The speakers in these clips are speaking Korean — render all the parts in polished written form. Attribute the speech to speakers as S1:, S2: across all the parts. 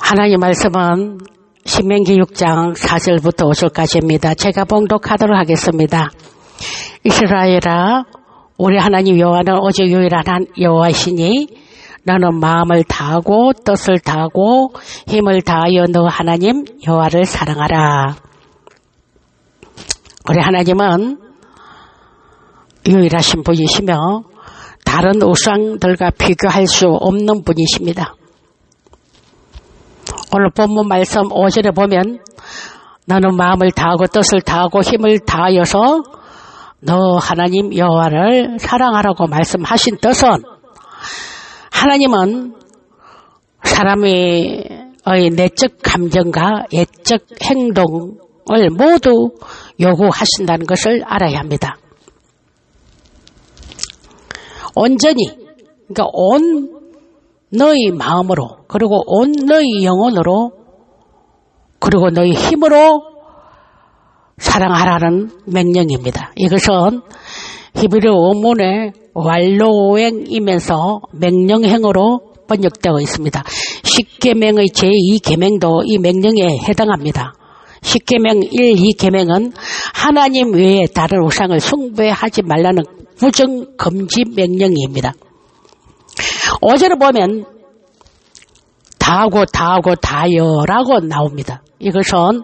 S1: 하나님 말씀은 신명기 6장 4절부터 5절까지입니다. 제가 봉독하도록 하겠습니다. 이스라엘아, 우리 하나님 여호와는 오직 유일한 여호와이시니 너는 마음을 다하고 뜻을 다하고 힘을 다하여 너 하나님 여호와를 사랑하라. 우리 하나님은 유일하신 분이시며 다른 우상들과 비교할 수 없는 분이십니다. 오늘 본문 말씀 5절에 보면 너는 마음을 다하고 뜻을 다하고 힘을 다하여서 너 하나님 여호와를 사랑하라고 말씀하신 뜻은 하나님은 사람의 내적 감정과 예적 행동을 모두 요구하신다는 것을 알아야 합니다. 온전히, 그러니까 온 너희 마음으로, 그리고 온 너희 영혼으로, 그리고 너희 힘으로 사랑하라는 명령입니다. 이것은 히브리 원문의 완로행이면서 명령행으로 번역되어 있습니다. 십계명의 제2계명도 이 명령에 해당합니다. 십계명 1, 2계명은 하나님 외에 다른 우상을 숭배하지 말라는 부정 금지 명령입니다. 5절에 보면 다하고 다하여라고 나옵니다. 이것은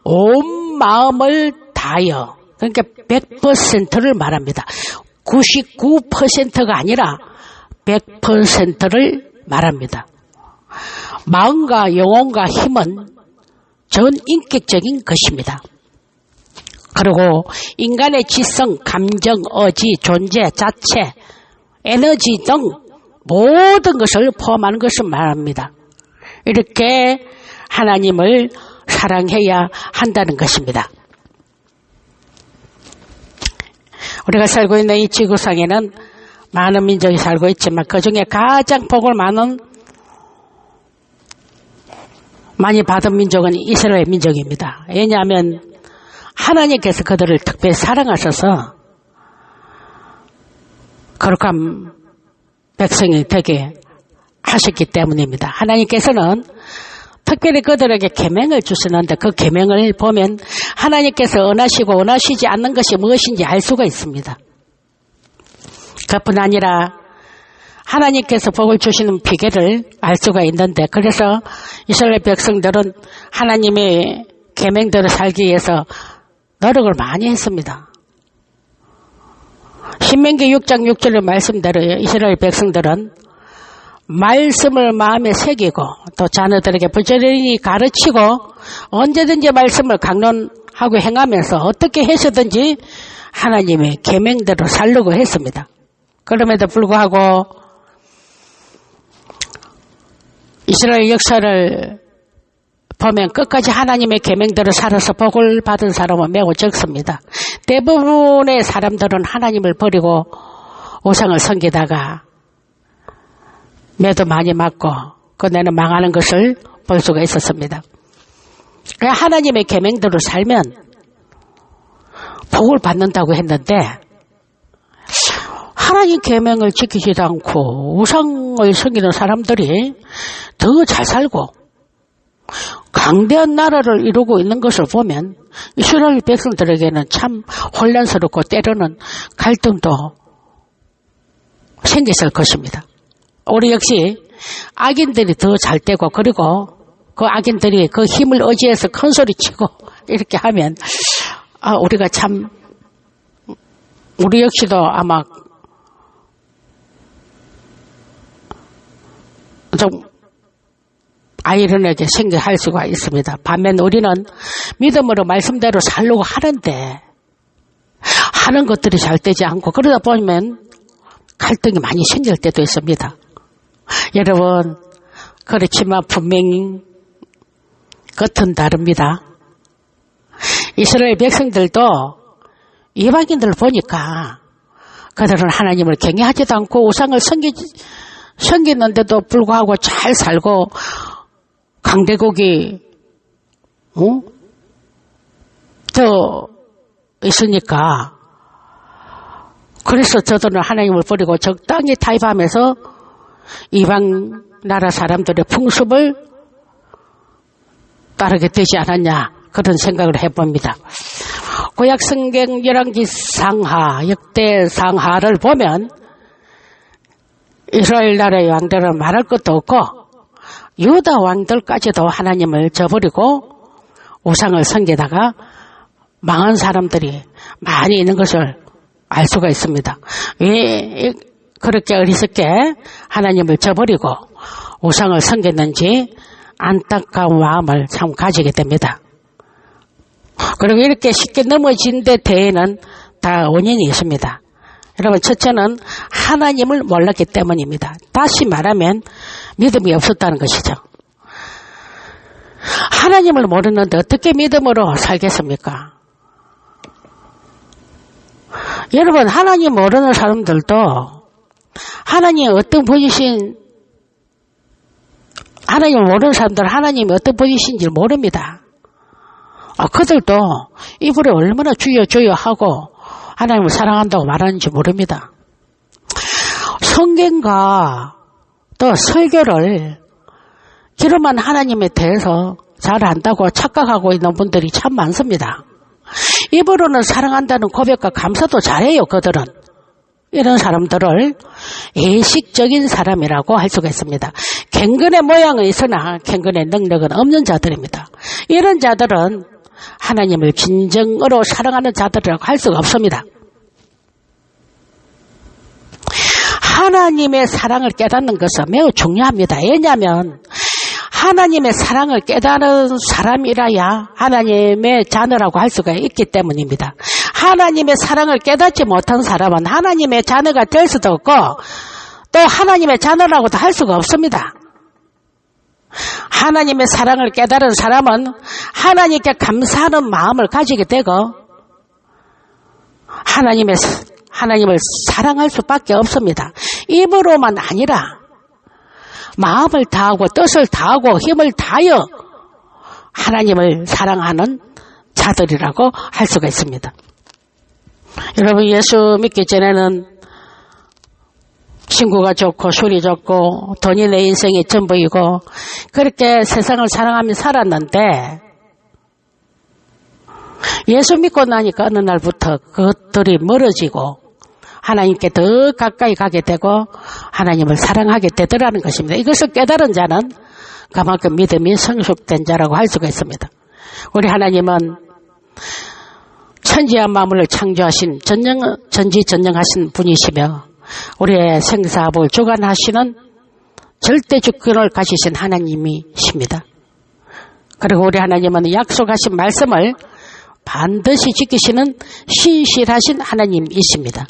S1: 온 마음을 다하여, 그러니까 100%를 말합니다. 99%가 아니라 100%를 말합니다. 마음과 영혼과 힘은 전 인격적인 것입니다. 그리고 인간의 지성, 감정, 의지, 존재, 자체, 에너지 등 모든 것을 포함하는 것을 말합니다. 이렇게 하나님을 사랑해야 한다는 것입니다. 우리가 살고 있는 이 지구상에는 많은 민족이 살고 있지만 그중에 가장 복을 많이 받은 민족은 이스라엘 민족입니다. 왜냐하면 하나님께서 그들을 특별히 사랑하셔서 거룩한 백성이 되게 하셨기 때문입니다. 하나님께서는 특별히 그들에게 계명을 주시는데 그 계명을 보면 하나님께서 원하시고 원하시지 않는 것이 무엇인지 알 수가 있습니다. 그뿐 아니라 하나님께서 복을 주시는 비결을 알 수가 있는데, 그래서 이스라엘 백성들은 하나님의 계명대로 살기 위해서 노력을 많이 했습니다. 신명기 6장 6절의 말씀대로 이스라엘 백성들은 말씀을 마음에 새기고 또 자녀들에게 부지런히 가르치고 언제든지 말씀을 강론하고 행하면서 어떻게 해서든지 하나님의 계명대로 살려고 했습니다. 그럼에도 불구하고 이스라엘 역사를 보면 끝까지 하나님의 계명대로 살아서 복을 받은 사람은 매우 적습니다. 대부분의 사람들은 하나님을 버리고 우상을 섬기다가 매도 많이 맞고 끝내는 망하는 것을 볼 수가 있었습니다. 하나님의 계명대로 살면 복을 받는다고 했는데 하나님 계명을 지키지도 않고 우상을 섬기는 사람들이 더 잘 살고 강대한 나라를 이루고 있는 것을 보면 이스라엘 백성들에게는 참 혼란스럽고 때로는 갈등도 생겼을 것입니다. 우리 역시 악인들이 더 잘 되고 그리고 그 악인들이 그 힘을 의지해서 큰 소리 치고 이렇게 하면 우리가 참 우리 역시도 아마 좀 아이러니하게 생각할 수가 있습니다. 반면 우리는 믿음으로 말씀대로 살려고 하는데 하는 것들이 잘 되지 않고 그러다 보면 갈등이 많이 생길 때도 있습니다. 여러분, 그렇지만 분명히 겉은 다릅니다. 이스라엘 백성들도 이방인들 보니까 그들은 하나님을 경외하지도 않고 우상을 섬기는데도 불구하고 잘 살고 강대국이 더 있으니까 그래서 저들은 하나님을 버리고 적당히 타협하면서 이방 나라 사람들의 풍습을 따르게 되지 않았냐 그런 생각을 해봅니다. 구약 성경 열왕기 상하 역대 상하를 보면 이스라엘 나라의 왕들은 말할 것도 없고 유다 왕들까지도 하나님을 저버리고 우상을 섬기다가 망한 사람들이 많이 있는 것을 알 수가 있습니다. 왜 그렇게 어리석게 하나님을 저버리고 우상을 섬겼는지 안타까운 마음을 참 가지게 됩니다. 그리고 이렇게 쉽게 넘어진 데 대해는 다 원인이 있습니다. 여러분, 첫째는 하나님을 몰랐기 때문입니다. 다시 말하면 믿음이 없었다는 것이죠. 하나님을 모르는데 어떻게 믿음으로 살겠습니까? 여러분, 하나님 모르는 사람들도 하나님이 어떤 분이신, 하나님을 모르는 사람들은 하나님이 어떤 분이신지 모릅니다. 그들도 입으로 얼마나 주여 주여 하고 하나님을 사랑한다고 말하는지 모릅니다. 성경과 또 설교를 귀로만 하나님에 대해서 잘 안다고 착각하고 있는 분들이 참 많습니다. 입으로는 사랑한다는 고백과 감사도 잘해요, 그들은. 이런 사람들을 예식적인 사람이라고 할 수가 있습니다. 갱근의 모양은 있으나 갱근의 능력은 없는 자들입니다. 이런 자들은 하나님을 진정으로 사랑하는 자들이라고 할 수가 없습니다. 하나님의 사랑을 깨닫는 것은 매우 중요합니다. 왜냐하면 하나님의 사랑을 깨달은 사람이라야 하나님의 자녀라고 할 수가 있기 때문입니다. 하나님의 사랑을 깨닫지 못한 사람은 하나님의 자녀가 될 수도 없고 또 하나님의 자녀라고도 할 수가 없습니다. 하나님의 사랑을 깨달은 사람은 하나님께 감사하는 마음을 가지게 되고 하나님을 사랑할 수밖에 없습니다. 입으로만 아니라 마음을 다하고 뜻을 다하고 힘을 다하여 하나님을 사랑하는 자들이라고 할 수가 있습니다. 여러분, 예수 믿기 전에는 친구가 좋고 술이 좋고 돈이 내 인생의 전부이고 그렇게 세상을 사랑하며 살았는데 예수 믿고 나니까 어느 날부터 그것들이 멀어지고 하나님께 더 가까이 가게 되고 하나님을 사랑하게 되더라는 것입니다. 이것을 깨달은 자는 그만큼 믿음이 성숙된 자라고 할 수가 있습니다. 우리 하나님은 천지와 만물을 창조하신 전지전능하신 분이시며 우리의 생사업을 주관하시는 절대 주권을 가지신 하나님이십니다. 그리고 우리 하나님은 약속하신 말씀을 반드시 지키시는 신실하신 하나님이십니다.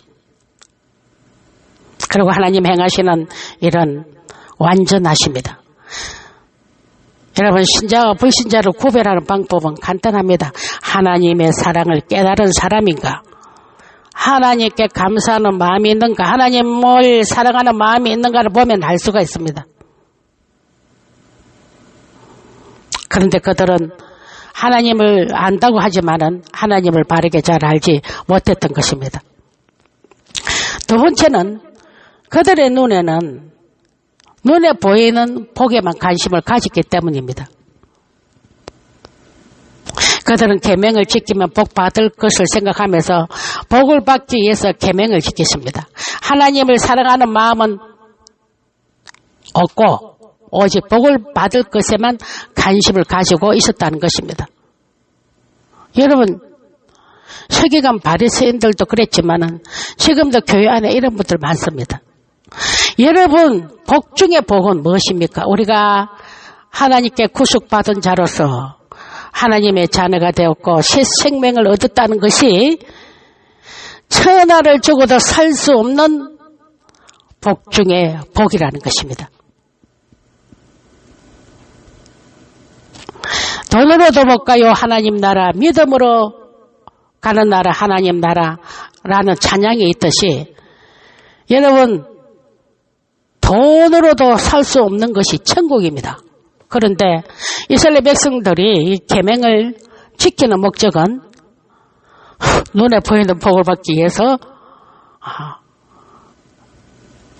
S1: 그리고 하나님 행하시는 일은 완전하십니다. 여러분, 신자와 불신자를 구별하는 방법은 간단합니다. 하나님의 사랑을 깨달은 사람인가? 하나님께 감사하는 마음이 있는가? 하나님을 사랑하는 마음이 있는가를 보면 알 수가 있습니다. 그런데 그들은 하나님을 안다고 하지만은 하나님을 바르게 잘 알지 못했던 것입니다. 두 번째는 그들의 눈에는 눈에 보이는 복에만 관심을 가졌기 때문입니다. 그들은 계명을 지키면 복 받을 것을 생각하면서 복을 받기 위해서 계명을 지켰습니다. 하나님을 사랑하는 마음은 없고 오직 복을 받을 것에만 관심을 가지고 있었다는 것입니다. 여러분, 서기관 바리새인들도 그랬지만은 지금도 교회 안에 이런 분들 많습니다. 여러분, 복 중의 복은 무엇입니까? 우리가 하나님께 구속받은 자로서 하나님의 자녀가 되었고 새 생명을 얻었다는 것이 천하를 주고도 살 수 없는 복 중의 복이라는 것입니다. 돈으로도 못 가요 하나님 나라, 믿음으로 가는 나라 하나님 나라라는 찬양이 있듯이 여러분, 돈으로도 살 수 없는 것이 천국입니다. 그런데 이스라엘 백성들이 이 계명을 지키는 목적은 눈에 보이는 복을 받기 위해서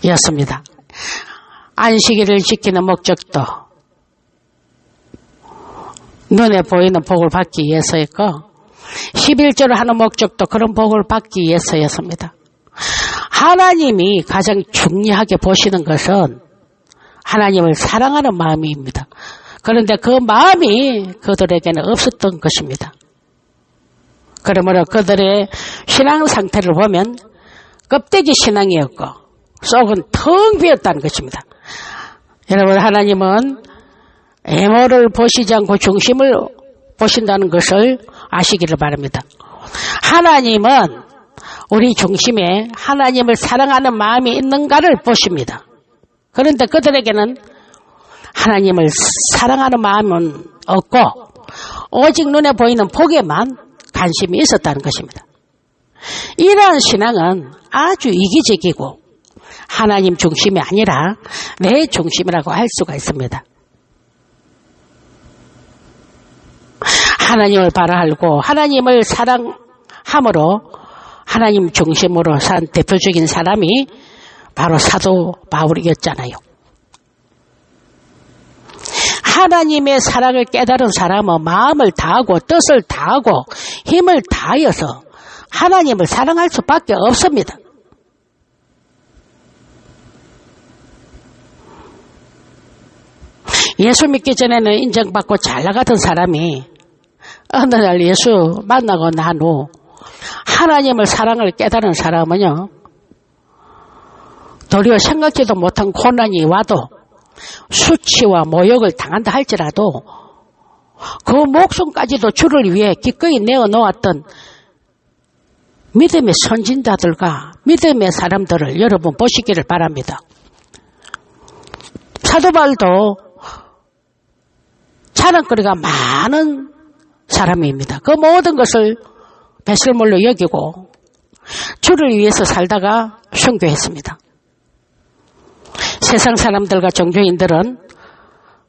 S1: 였습니다. 안식일을 지키는 목적도 눈에 보이는 복을 받기 위해서였고 11조를 하는 목적도 그런 복을 받기 위해서였습니다. 하나님이 가장 중요하게 보시는 것은 하나님을 사랑하는 마음입니다. 그런데 그 마음이 그들에게는 없었던 것입니다. 그러므로 그들의 신앙 상태를 보면 껍데기 신앙이었고 속은 텅 비었다는 것입니다. 여러분, 하나님은 외모를 보시지 않고 중심을 보신다는 것을 아시기를 바랍니다. 하나님은 우리 중심에 하나님을 사랑하는 마음이 있는가를 보십니다. 그런데 그들에게는 하나님을 사랑하는 마음은 없고 오직 눈에 보이는 복에만 관심이 있었다는 것입니다. 이러한 신앙은 아주 이기적이고 하나님 중심이 아니라 내 중심이라고 할 수가 있습니다. 하나님을 바라알고 하나님을 사랑함으로 하나님 중심으로 산 대표적인 사람이 바로 사도 바울이었잖아요. 하나님의 사랑을 깨달은 사람은 마음을 다하고 뜻을 다하고 힘을 다하여서 하나님을 사랑할 수밖에 없습니다. 예수 믿기 전에는 인정받고 잘 나가던 사람이 어느 날 예수 만나고 난 후 하나님을 사랑을 깨달은 사람은요, 도리어 생각지도 못한 고난이 와도 수치와 모욕을 당한다 할지라도 그 목숨까지도 주를 위해 기꺼이 내어놓았던 믿음의 선진자들과 믿음의 사람들을 여러분 보시기를 바랍니다. 사도 바울도 자랑거리가 많은 사람입니다. 그 모든 것을 배설물로 여기고 주를 위해서 살다가 순교했습니다. 세상 사람들과 종교인들은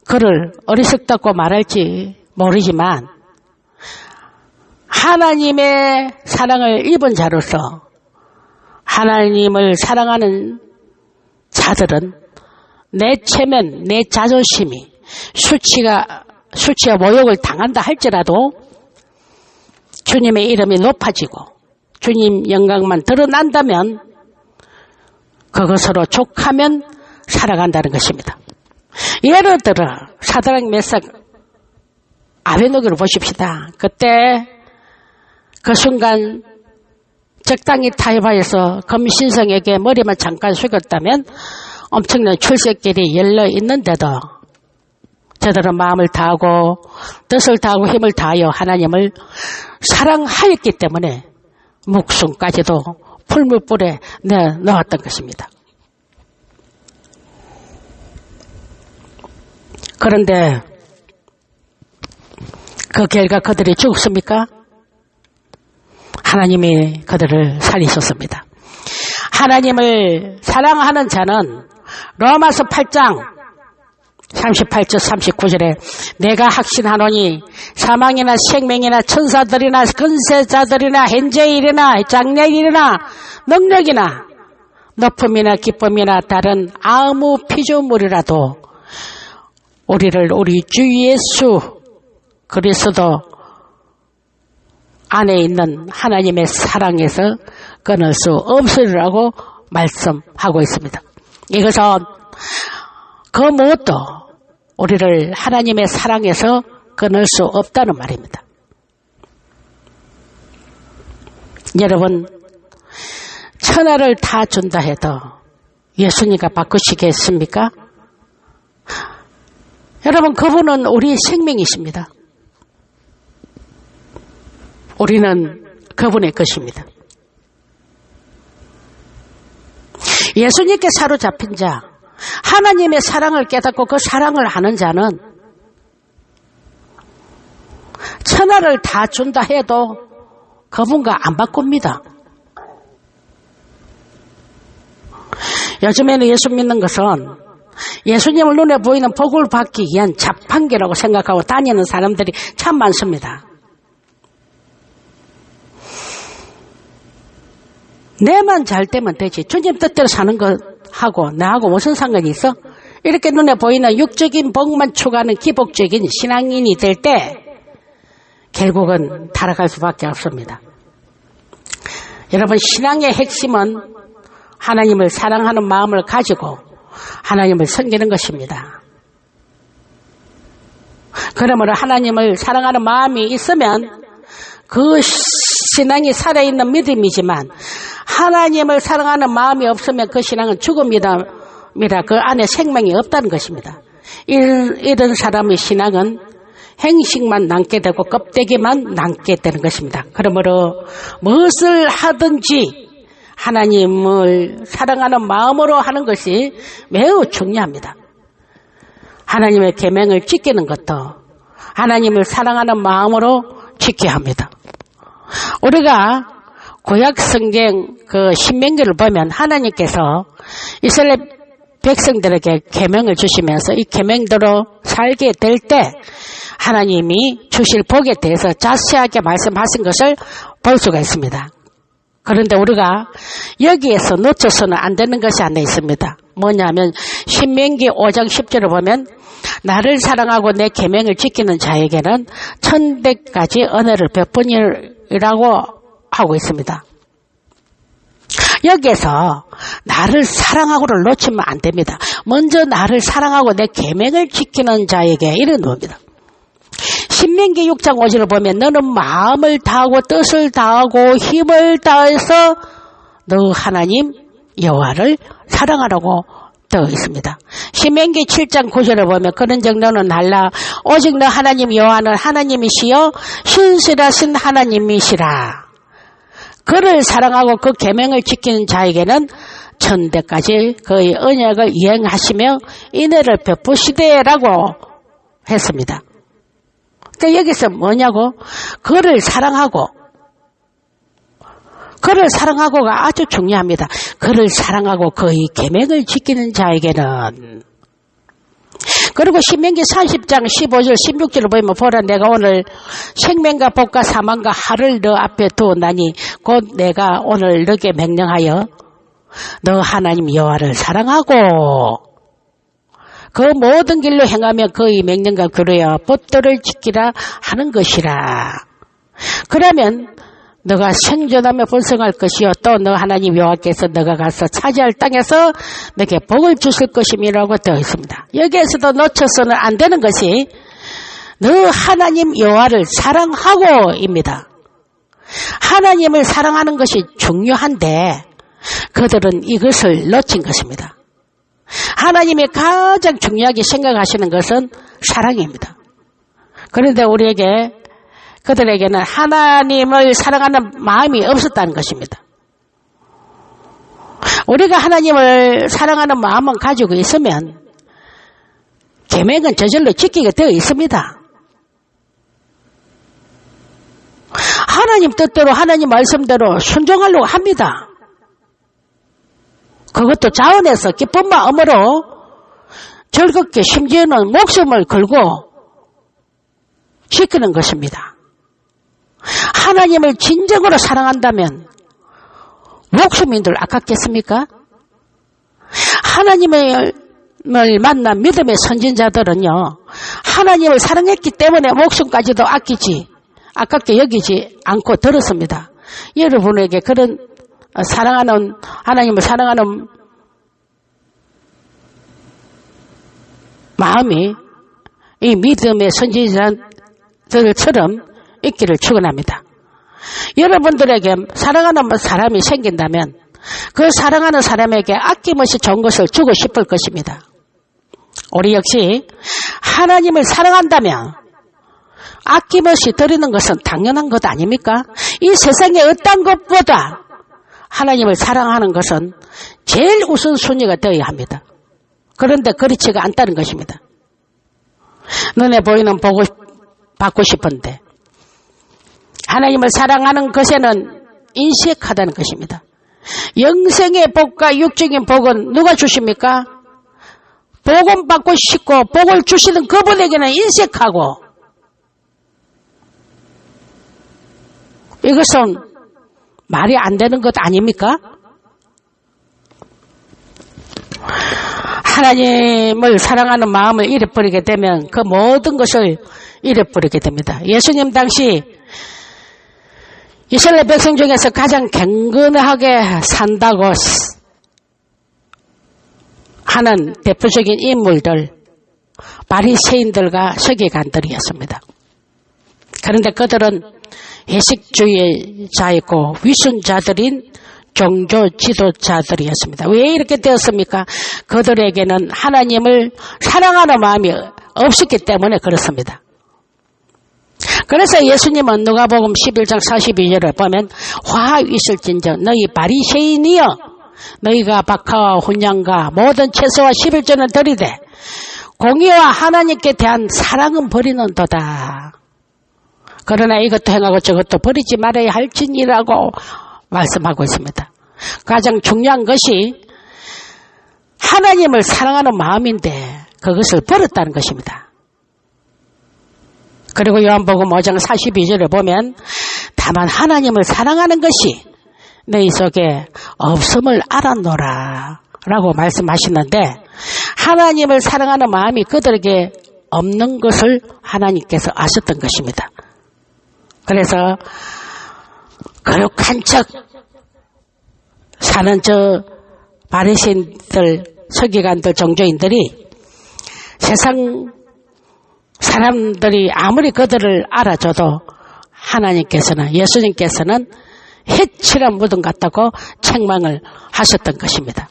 S1: 그를 어리석다고 말할지 모르지만 하나님의 사랑을 입은 자로서 하나님을 사랑하는 자들은 내 체면, 내 자존심이 수치와 모욕을 당한다 할지라도 주님의 이름이 높아지고 주님 영광만 드러난다면 그것으로 족하면 살아간다는 것입니다. 예를 들어 사드락 메삭 아베노기를 보십시다. 그때 그 순간 적당히 타협하여서 검신성에게 머리만 잠깐 숙였다면 엄청난 출세길이 열려 있는데도 저들은 마음을 다하고 뜻을 다하고 힘을 다하여 하나님을 사랑하였기 때문에 목숨까지도 풀무불에 넣었던 것입니다. 그런데 그 결과 그들이 죽었습니까? 하나님이 그들을 살리셨습니다. 하나님을 사랑하는 자는 로마서 8장 38절 39절에 내가 확신하노니 사망이나 생명이나 천사들이나 근세자들이나 현재일이나 장래일이나 능력이나 높음이나 기쁨이나 다른 아무 피조물이라도 우리를 우리 주 예수 그리스도 안에 있는 하나님의 사랑에서 끊을 수 없으리라고 말씀하고 있습니다. 이것은 그 무엇도 우리를 하나님의 사랑에서 끊을 수 없다는 말입니다. 여러분, 천하를 다 준다 해도 예수님과 바꾸시겠습니까? 여러분, 그분은 우리의 생명이십니다. 우리는 그분의 것입니다. 예수님께 사로잡힌 자, 하나님의 사랑을 깨닫고 그 사랑을 하는 자는 천하를 다 준다 해도 그분과 안 바꿉니다. 요즘에는 예수 믿는 것은 예수님을 눈에 보이는 복을 받기 위한 자판기라고 생각하고 다니는 사람들이 참 많습니다. 내만 잘 되면 되지. 주님 뜻대로 사는 것하고 나하고 무슨 상관이 있어? 이렇게 눈에 보이는 육적인 복만 추구하는 기복적인 신앙인이 될 때 결국은 타락할 수밖에 없습니다. 여러분, 신앙의 핵심은 하나님을 사랑하는 마음을 가지고 하나님을 섬기는 것입니다. 그러므로 하나님을 사랑하는 마음이 있으면 그 신앙이 살아있는 믿음이지만 하나님을 사랑하는 마음이 없으면 그 신앙은 죽음이다. 그 안에 생명이 없다는 것입니다. 이런 사람의 신앙은 행식만 남게 되고 껍데기만 남게 되는 것입니다. 그러므로 무엇을 하든지 하나님을 사랑하는 마음으로 하는 것이 매우 중요합니다. 하나님의 계명을 지키는 것도 하나님을 사랑하는 마음으로 지켜야 합니다. 우리가 구약 성경 그 신명기를 보면 하나님께서 이스라엘 백성들에게 계명을 주시면서 이 계명대로 살게 될 때 하나님이 주실 복에 대해서 자세하게 말씀하신 것을 볼 수가 있습니다. 그런데 우리가 여기에서 놓쳐서는 안 되는 것이 하나 있습니다. 뭐냐면 신명기 5장 10절을 보면 나를 사랑하고 내 계명을 지키는 자에게는 1000대까지 은혜를 베푸니라고 하고 있습니다. 여기에서 나를 사랑하고를 놓치면 안 됩니다. 먼저 나를 사랑하고 내 계명을 지키는 자에게 이런 겁니다. 신명기 6장 5절을 보면 너는 마음을 다하고 뜻을 다하고 힘을 다해서 너 하나님 여호와를 사랑하라고 되어 있습니다. 신명기 7장 9절을 보면 그런즉 너는 알라 오직 너 하나님 여호와는 하나님이시여 신실하신 하나님이시라. 그를 사랑하고 그 계명을 지키는 자에게는 1000대까지 그의 언약을 이행하시며 인애를 베푸시되라고 했습니다. 그러니까 여기서 뭐냐고? 그를 사랑하고가 아주 중요합니다. 그를 사랑하고 그의 계명을 지키는 자에게는. 그리고 신명기 30장 15절 16절을 보면 보라 내가 오늘 생명과 복과 사망과 하를 너 앞에 두었나니 곧 내가 오늘 너에게 명령하여 너 하나님 여호와를 사랑하고 그 모든 길로 행하며 그의 명령과 규례와 법도를 지키라 하는 것이라. 그러면 너가 생존하며 번성할 것이요 또 너 하나님 여호와께서 너가 가서 차지할 땅에서 너에게 복을 주실 것임이라고 되어 있습니다. 여기에서도 놓쳐서는 안 되는 것이 너 하나님 여호와를 사랑하고입니다. 하나님을 사랑하는 것이 중요한데 그들은 이것을 놓친 것입니다. 하나님이 가장 중요하게 생각하시는 것은 사랑입니다. 그런데 그들에게는 하나님을 사랑하는 마음이 없었다는 것입니다. 우리가 하나님을 사랑하는 마음을 가지고 있으면 계명은 저절로 지키게 되어 있습니다. 하나님 뜻대로 하나님 말씀대로 순종하려고 합니다. 그것도 자원해서 기쁜 마음으로 즐겁게 심지어는 목숨을 걸고 지키는 것입니다. 하나님을 진정으로 사랑한다면 목숨인들 아깝겠습니까? 하나님을 만난 믿음의 선진자들은요, 하나님을 사랑했기 때문에 목숨까지도 아깝게 여기지 않고 들었습니다. 여러분에게 그런 하나님을 사랑하는 마음이 이 믿음의 선지자들처럼 있기를 축원합니다. 여러분들에게 사랑하는 사람이 생긴다면 그 사랑하는 사람에게 아낌없이 좋은 것을 주고 싶을 것입니다. 우리 역시 하나님을 사랑한다면 아낌없이 드리는 것은 당연한 것 아닙니까? 이 세상에 어떤 것보다 하나님을 사랑하는 것은 제일 우선순위가 되어야 합니다. 그런데 그렇지가 않다는 것입니다. 눈에 보이는 받고 싶은데 하나님을 사랑하는 것에는 인색하다는 것입니다. 영생의 복과 육적인 복은 누가 주십니까? 복은 받고 싶고 복을 주시는 그분에게는 인색하고, 이것은 말이 안 되는 것 아닙니까? 하나님을 사랑하는 마음을 잃어버리게 되면 그 모든 것을 잃어버리게 됩니다. 예수님 당시 이스라엘 백성 중에서 가장 경건하게 산다고 하는 대표적인 인물들, 바리새인들과 서기관들이었습니다. 그런데 그들은 회식주의자이고 위선자들인 종교 지도자들이었습니다. 왜 이렇게 되었습니까? 그들에게는 하나님을 사랑하는 마음이 없었기 때문에 그렇습니다. 그래서 예수님은 누가복음 11장 42절을 보면 화 있을진저 너희 바리새인이여 너희가 박하와 혼향과 모든 채소와 11조는 드리되 공의와 하나님께 대한 사랑은 버리는도다. 그러나 이것도 행하고 저것도 버리지 말아야 할지니라고 말씀하고 있습니다. 가장 중요한 것이 하나님을 사랑하는 마음인데 그것을 버렸다는 것입니다. 그리고 요한복음 5장 42절에 보면 다만 하나님을 사랑하는 것이 너희 속에 없음을 알았노라 라고 말씀하시는데 하나님을 사랑하는 마음이 그들에게 없는 것을 하나님께서 아셨던 것입니다. 그래서 거룩한 척 사는 저 바리새인들, 서기관들, 종교인들이 세상 사람들이 아무리 그들을 알아줘도 하나님께서는, 예수님께서는 해칠한 무덤 같다고 책망을 하셨던 것입니다.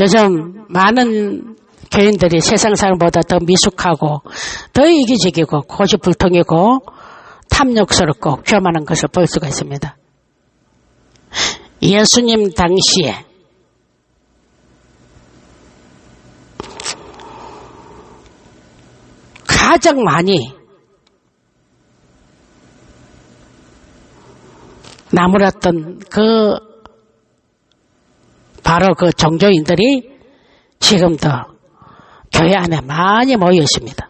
S1: 요즘 많은 교인들이 세상 사람보다 더 미숙하고 더 이기적이고 고집불통이고 탐욕스럽고 교만한 것을 볼 수가 있습니다. 예수님 당시에 가장 많이 나무랐던 바로 그 종교인들이 지금도 교회 안에 많이 모여 있습니다.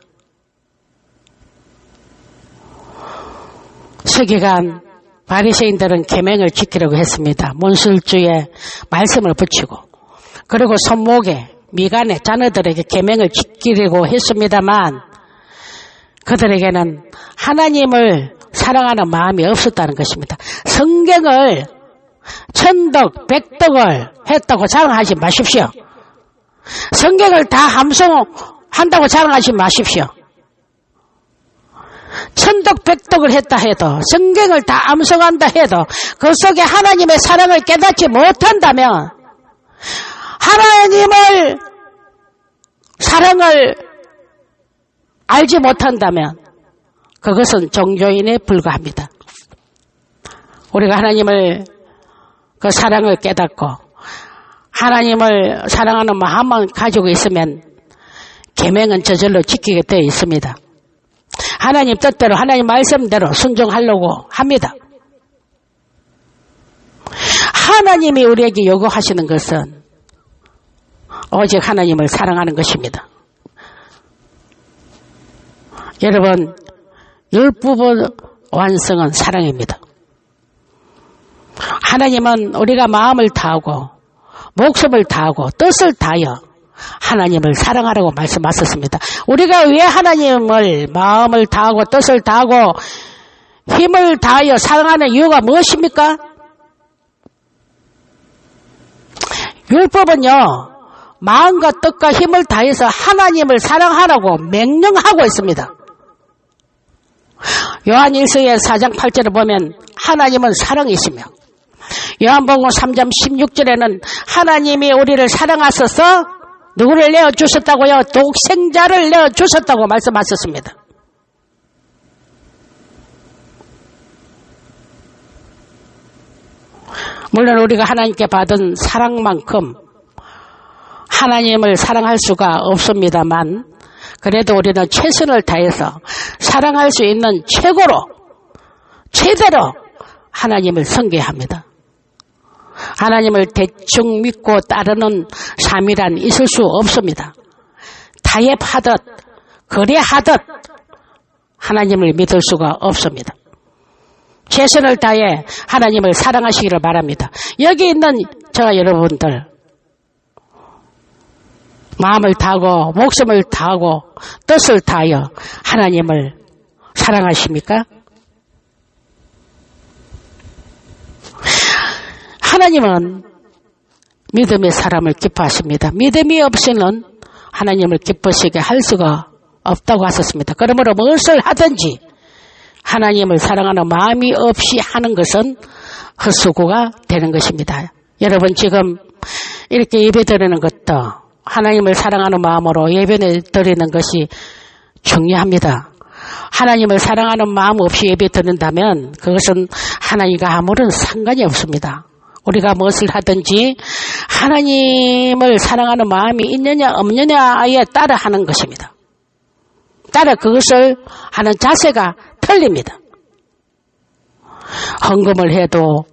S1: 서기관 바리새인들은 계명을 지키려고 했습니다. 문술주에 말씀을 붙이고 그리고 손목에 미간에 자녀들에게 계명을 지키려고 했습니다만 그들에게는 하나님을 사랑하는 마음이 없었다는 것입니다. 성경을 천덕, 백덕을 했다고 자랑하지 마십시오. 성경을 다 함송한다고 자랑하지 마십시오. 천덕, 백덕을 했다 해도 성경을 다 암송한다 해도 그 속에 하나님의 사랑을 깨닫지 못한다면 하나님을 사랑을 알지 못한다면 그것은 종교인에 불과합니다. 우리가 하나님을 그 사랑을 깨닫고 하나님을 사랑하는 마음만 가지고 있으면 계명은 저절로 지키게 되어 있습니다. 하나님 뜻대로 하나님 말씀대로 순종하려고 합니다. 하나님이 우리에게 요구하시는 것은 오직 하나님을 사랑하는 것입니다. 여러분, 율법의 완성은 사랑입니다. 하나님은 우리가 마음을 다하고 목숨을 다하고 뜻을 다하여 하나님을 사랑하라고 말씀하셨습니다. 우리가 왜 하나님을 마음을 다하고 뜻을 다하고 힘을 다하여 사랑하는 이유가 무엇입니까? 율법은요, 마음과 뜻과 힘을 다해서 하나님을 사랑하라고 명령하고 있습니다. 요한 1서의 4장 8절을 보면 하나님은 사랑이시며 요한복음 3장 16절에는 하나님이 우리를 사랑하셔서 누구를 내어주셨다고요? 독생자를 내어주셨다고 말씀하셨습니다. 물론 우리가 하나님께 받은 사랑만큼 하나님을 사랑할 수가 없습니다만 그래도 우리는 최선을 다해서 사랑할 수 있는 최대로 하나님을 섬겨야 합니다. 하나님을 대충 믿고 따르는 삶이란 있을 수 없습니다. 타협하듯 거래하듯 하나님을 믿을 수가 없습니다. 최선을 다해 하나님을 사랑하시기를 바랍니다. 여기 있는 저와 여러분들 마음을 다하고 목숨을 다하고 뜻을 다하여 하나님을 사랑하십니까? 하나님은 믿음의 사람을 기뻐하십니다. 믿음이 없이는 하나님을 기쁘시게 할 수가 없다고 하셨습니다. 그러므로 무엇을 하든지 하나님을 사랑하는 마음이 없이 하는 것은 헛수고가 되는 것입니다. 여러분 지금 이렇게 예배 드리는 것도 하나님을 사랑하는 마음으로 예배를 드리는 것이 중요합니다. 하나님을 사랑하는 마음 없이 예배 드린다면 그것은 하나님과 아무런 상관이 없습니다. 우리가 무엇을 하든지 하나님을 사랑하는 마음이 있느냐 없느냐에 따라 하는 것입니다. 따라 그것을 하는 자세가 틀립니다. 헌금을 해도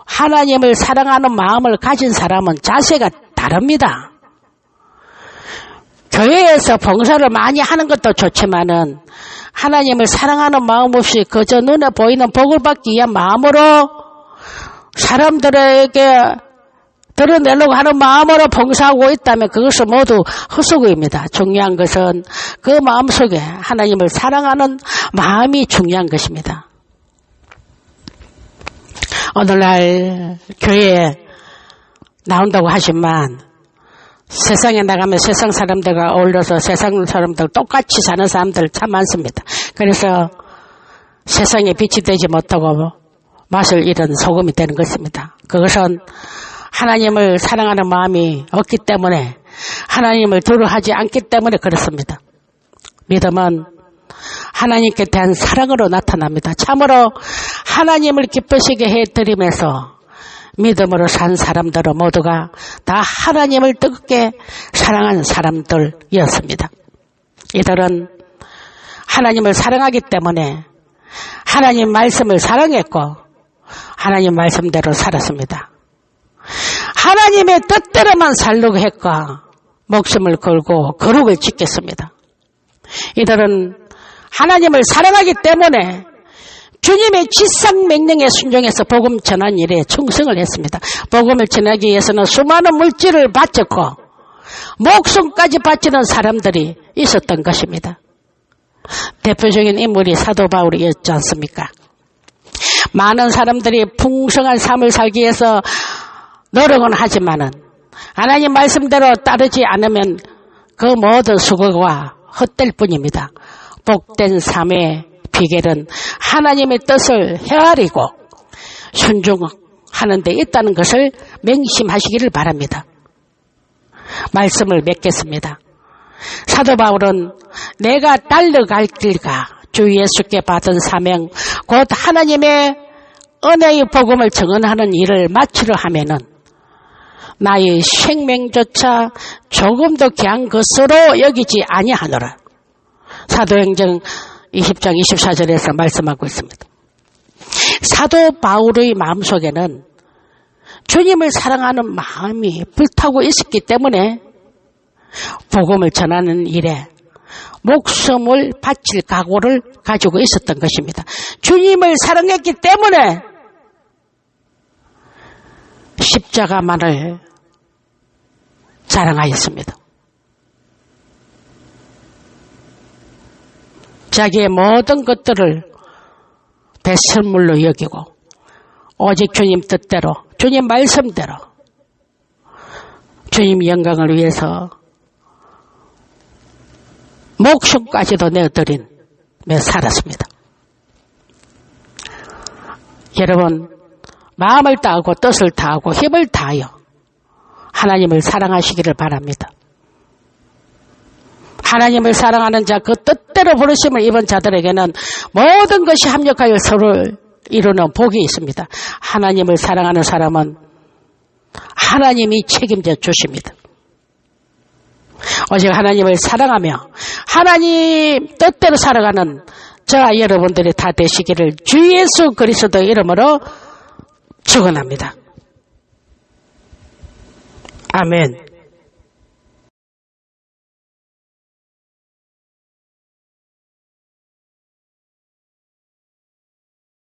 S1: 하나님을 사랑하는 마음을 가진 사람은 자세가 다릅니다. 교회에서 봉사를 많이 하는 것도 좋지만은 하나님을 사랑하는 마음 없이 그저 눈에 보이는 복을 받기 위한 마음으로 사람들에게 드러내려고 하는 마음으로 봉사하고 있다면 그것은 모두 헛수고입니다. 중요한 것은 그 마음속에 하나님을 사랑하는 마음이 중요한 것입니다. 오늘날 교회에 나온다고 하지만 세상에 나가면 세상 사람들과 어울려서 세상 사람들 똑같이 사는 사람들 참 많습니다. 그래서 세상에 빛이 되지 못하고 맛을 잃은 소금이 되는 것입니다. 그것은 하나님을 사랑하는 마음이 없기 때문에 하나님을 두려워하지 않기 때문에 그렇습니다. 믿음은 하나님께 대한 사랑으로 나타납니다. 참으로 하나님을 기쁘시게 해드리면서 믿음으로 산 사람들은 모두가 다 하나님을 뜨겁게 사랑하는 사람들이었습니다. 이들은 하나님을 사랑하기 때문에 하나님 말씀을 사랑했고 하나님 말씀대로 살았습니다. 하나님의 뜻대로만 살려고 했고 목숨을 걸고 거룩을 지켰습니다. 이들은 하나님을 사랑하기 때문에 주님의 지상명령에 순종해서 복음 전한 일에 충성을 했습니다. 복음을 전하기 위해서는 수많은 물질을 바쳤고 목숨까지 바치는 사람들이 있었던 것입니다. 대표적인 인물이 사도 바울이었지 않습니까? 많은 사람들이 풍성한 삶을 살기 위해서 노력은 하지만은 하나님 말씀대로 따르지 않으면 그 모든 수고가 헛될 뿐입니다. 복된 삶의 비결은 하나님의 뜻을 헤아리고 순종하는 데 있다는 것을 맹심하시기를 바랍니다. 말씀을 맺겠습니다. 사도 바울은 내가 달려갈 길과 주 예수께 받은 사명 곧 하나님의 은혜의 복음을 증언하는 일을 마치려 하면은 나의 생명조차 조금도 귀한 것으로 여기지 아니하노라. 사도행전 20장 24절에서 말씀하고 있습니다. 사도 바울의 마음속에는 주님을 사랑하는 마음이 불타고 있었기 때문에 복음을 전하는 일에 목숨을 바칠 각오를 가지고 있었던 것입니다. 주님을 사랑했기 때문에 십자가만을 자랑하였습니다. 자기의 모든 것들을 배설물로 여기고 오직 주님 뜻대로 주님 말씀대로 주님 영광을 위해서 목숨까지도 내어드리며 살았습니다. 여러분 마음을 다하고 뜻을 다하고 힘을 다하여 하나님을 사랑하시기를 바랍니다. 하나님을 사랑하는 자 그 뜻대로 부르심을 입은 자들에게는 모든 것이 합력하여 서로를 이루는 복이 있습니다. 하나님을 사랑하는 사람은 하나님이 책임져 주십니다. 오직 하나님을 사랑하며 하나님 뜻대로 살아가는 저와 여러분들이 다 되시기를 주 예수 그리스도 이름으로 축원합니다. 아멘.